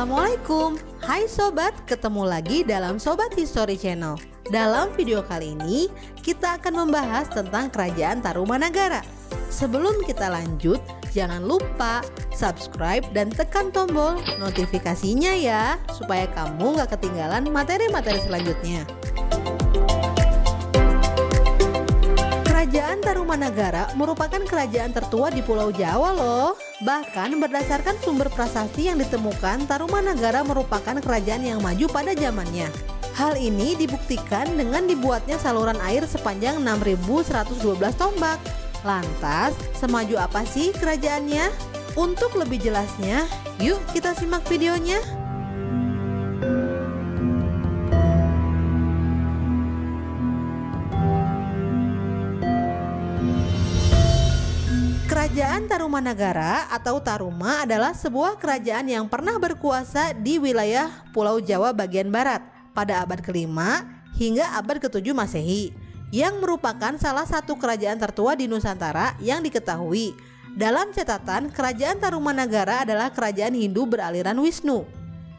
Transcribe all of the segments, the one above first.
Assalamualaikum, hai sobat, ketemu lagi dalam Sobat History Channel. Dalam video kali ini, kita akan membahas tentang Kerajaan Tarumanagara. Sebelum kita lanjut, jangan lupa subscribe dan tekan tombol notifikasinya ya, supaya kamu gak ketinggalan materi-materi selanjutnya. Kerajaan Tarumanagara merupakan kerajaan tertua di Pulau Jawa loh. Bahkan berdasarkan sumber prasasti yang ditemukan, Tarumanagara merupakan kerajaan yang maju pada zamannya. Hal ini dibuktikan dengan dibuatnya saluran air sepanjang 6.112 tombak. Lantas, semaju apa sih kerajaannya? Untuk lebih jelasnya, yuk kita simak videonya. Kerajaan Tarumanagara atau Taruma adalah sebuah kerajaan yang pernah berkuasa di wilayah Pulau Jawa bagian barat pada abad ke-5 hingga abad ke-7 Masehi, yang merupakan salah satu kerajaan tertua di Nusantara yang diketahui. Dalam catatan, kerajaan Tarumanagara adalah kerajaan Hindu beraliran Wisnu.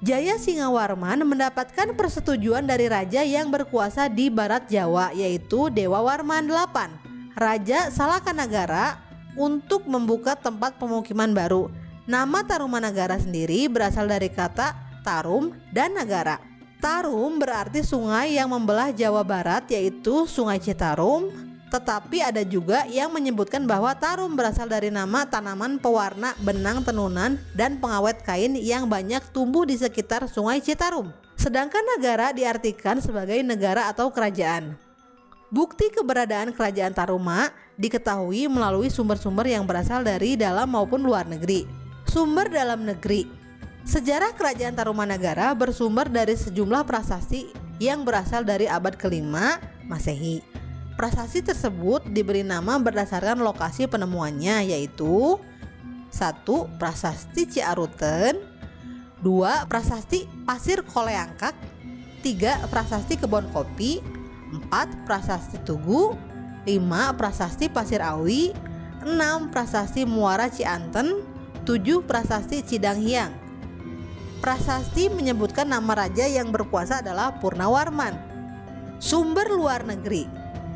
Jaya Singawarman mendapatkan persetujuan dari raja yang berkuasa di barat Jawa, yaitu Dewa Warman VIII, Raja Salakanagara, untuk membuka tempat pemukiman baru. Nama Tarumanagara sendiri berasal dari kata tarum dan nagara. Tarum berarti sungai yang membelah Jawa Barat, yaitu Sungai Citarum. Tetapi ada juga yang menyebutkan bahwa tarum berasal dari nama tanaman pewarna benang tenunan dan pengawet kain yang banyak tumbuh di sekitar Sungai Citarum. Sedangkan nagara diartikan sebagai negara atau kerajaan. Bukti keberadaan kerajaan Taruma diketahui melalui sumber-sumber yang berasal dari dalam maupun luar negeri. Sumber dalam negeri. Sejarah kerajaan Tarumanagara bersumber dari sejumlah prasasti yang berasal dari abad ke-5 Masehi. Prasasti tersebut diberi nama berdasarkan lokasi penemuannya, yaitu 1. Prasasti Ciaruten, 2. Prasasti Pasir Koleangkak, 3. Prasasti Kebon Kopi, 4. Prasasti Tugu, 5. Prasasti Pasir Awi, 6. Prasasti Muara Cianten, 7. Prasasti Cidanghiang. Prasasti menyebutkan nama raja yang berkuasa adalah Purnawarman. Sumber luar negeri.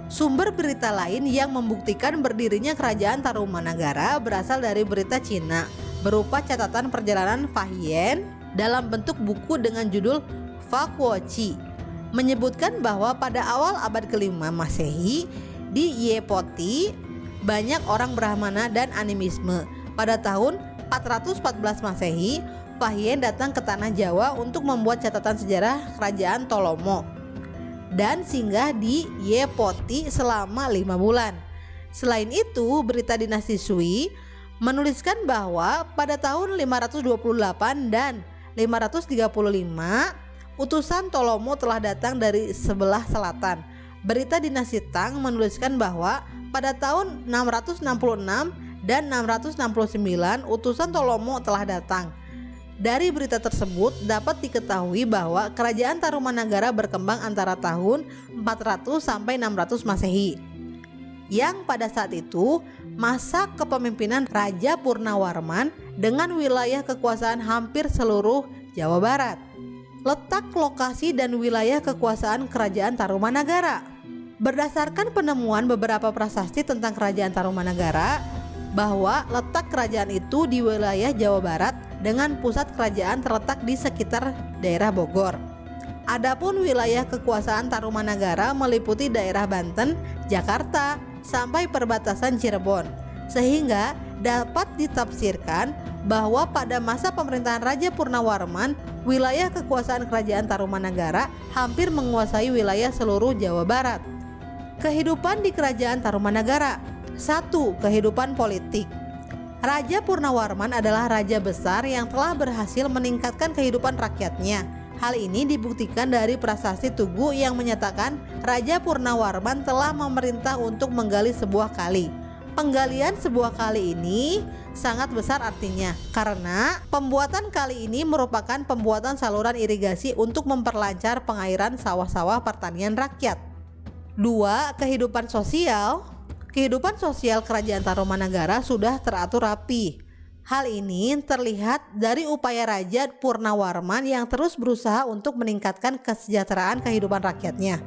Sumber berita lain yang membuktikan berdirinya kerajaan Tarumanagara berasal dari berita Cina berupa catatan perjalanan Fahian dalam bentuk buku dengan judul Fakuochi, menyebutkan bahwa pada awal abad ke-5 Masehi di Yepoti banyak orang Brahmana dan animisme. Pada tahun 414 Masehi, Fahian datang ke tanah Jawa untuk membuat catatan sejarah kerajaan Tolomo dan singgah di Yepoti selama 5 bulan. Selain itu, berita dinasti Sui menuliskan bahwa pada tahun 528 dan 535 utusan Tolomo telah datang dari sebelah selatan. Berita dinasti Tang menuliskan bahwa pada tahun 666 dan 669 utusan Tolomo telah datang. Dari berita tersebut dapat diketahui bahwa kerajaan Tarumanagara berkembang antara tahun 400 sampai 600 Masehi, yang pada saat itu masa kepemimpinan Raja Purnawarman dengan wilayah kekuasaan hampir seluruh Jawa Barat. Letak, lokasi, dan wilayah kekuasaan kerajaan Tarumanagara. Berdasarkan penemuan beberapa prasasti tentang kerajaan Tarumanagara, bahwa letak kerajaan itu di wilayah Jawa Barat dengan pusat kerajaan terletak di sekitar daerah Bogor. Adapun wilayah kekuasaan Tarumanagara meliputi daerah Banten, Jakarta, sampai perbatasan Cirebon, sehingga dapat ditafsirkan bahwa pada masa pemerintahan Raja Purnawarman, wilayah kekuasaan kerajaan Tarumanagara hampir menguasai wilayah seluruh Jawa Barat. Kehidupan di kerajaan Tarumanagara. 1. Kehidupan politik. Raja Purnawarman adalah raja besar yang telah berhasil meningkatkan kehidupan rakyatnya. Hal ini dibuktikan dari prasasti Tugu yang menyatakan Raja Purnawarman telah memerintah untuk menggali sebuah kali. Penggalian sebuah kali ini sangat besar artinya, karena pembuatan kali ini merupakan pembuatan saluran irigasi untuk memperlancar pengairan sawah-sawah pertanian rakyat. 2. Kehidupan sosial. Kehidupan sosial kerajaan Tarumanagara sudah teratur rapi. Hal ini terlihat dari upaya Raja Purnawarman yang terus berusaha untuk meningkatkan kesejahteraan kehidupan rakyatnya.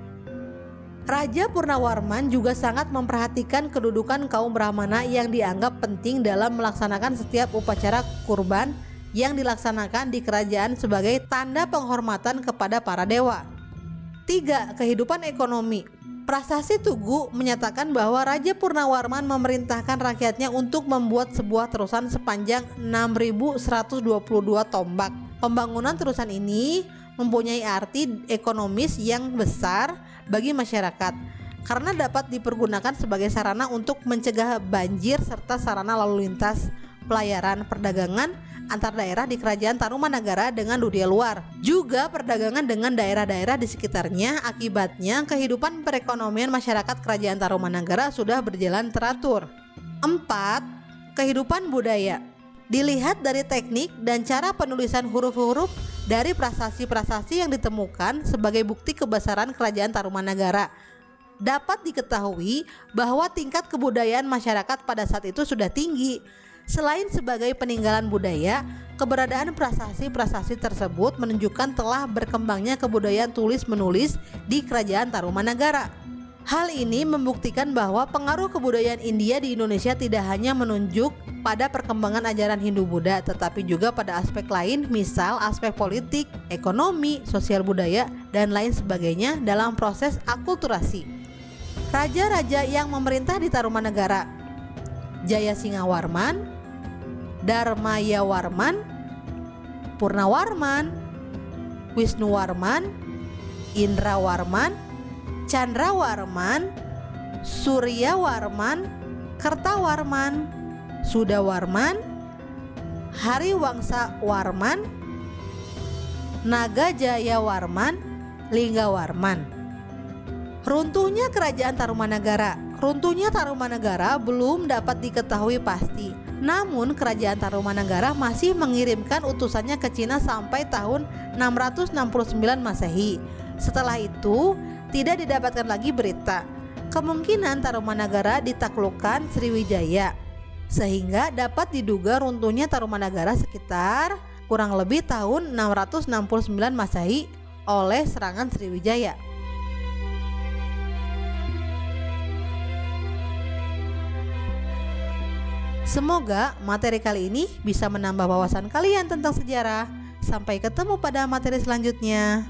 Raja Purnawarman juga sangat memperhatikan kedudukan kaum Brahmana yang dianggap penting dalam melaksanakan setiap upacara kurban yang dilaksanakan di kerajaan sebagai tanda penghormatan kepada para dewa. 3. Kehidupan ekonomi. Prasasti Tugu menyatakan bahwa Raja Purnawarman memerintahkan rakyatnya untuk membuat sebuah terusan sepanjang 6.122 tombak. Pembangunan terusan ini mempunyai arti ekonomis yang besar bagi masyarakat karena dapat dipergunakan sebagai sarana untuk mencegah banjir serta sarana lalu lintas, pelayaran, perdagangan antar daerah di Kerajaan Tarumanagara dengan dunia luar, juga perdagangan dengan daerah-daerah di sekitarnya. Akibatnya kehidupan perekonomian masyarakat Kerajaan Tarumanagara sudah berjalan teratur. 4. Kehidupan budaya. Dilihat dari teknik dan cara penulisan huruf-huruf dari prasasti-prasasti yang ditemukan sebagai bukti kebesaran Kerajaan Tarumanagara, dapat diketahui bahwa tingkat kebudayaan masyarakat pada saat itu sudah tinggi. Selain sebagai peninggalan budaya, keberadaan prasasti-prasasti tersebut menunjukkan telah berkembangnya kebudayaan tulis-menulis di Kerajaan Tarumanagara. Hal ini membuktikan bahwa pengaruh kebudayaan India di Indonesia tidak hanya menunjuk pada perkembangan ajaran Hindu-Buddha, tetapi juga pada aspek lain, misal aspek politik, ekonomi, sosial budaya, dan lain sebagainya dalam proses akulturasi. Raja-raja yang memerintah di Tarumanagara: Jayasingawarman, Dharmayawarman, Purnawarman, Wisnuwarman, Indrawarman, Candrawarman, Suryawarman, Kertawarman, Sudawarman, Hariwangsawarman, Nagajayawarman, Linggawarman. Runtuhnya Kerajaan Tarumanagara. Runtuhnya Tarumanagara belum dapat diketahui pasti. Namun Kerajaan Tarumanagara masih mengirimkan utusannya ke Cina sampai tahun 669 Masehi. Setelah itu tidak didapatkan lagi berita. Kemungkinan Tarumanagara ditaklukkan Sriwijaya, sehingga dapat diduga runtuhnya Tarumanagara sekitar kurang lebih tahun 669 Masehi oleh serangan Sriwijaya. Semoga materi kali ini bisa menambah wawasan kalian tentang sejarah. Sampai ketemu pada materi selanjutnya.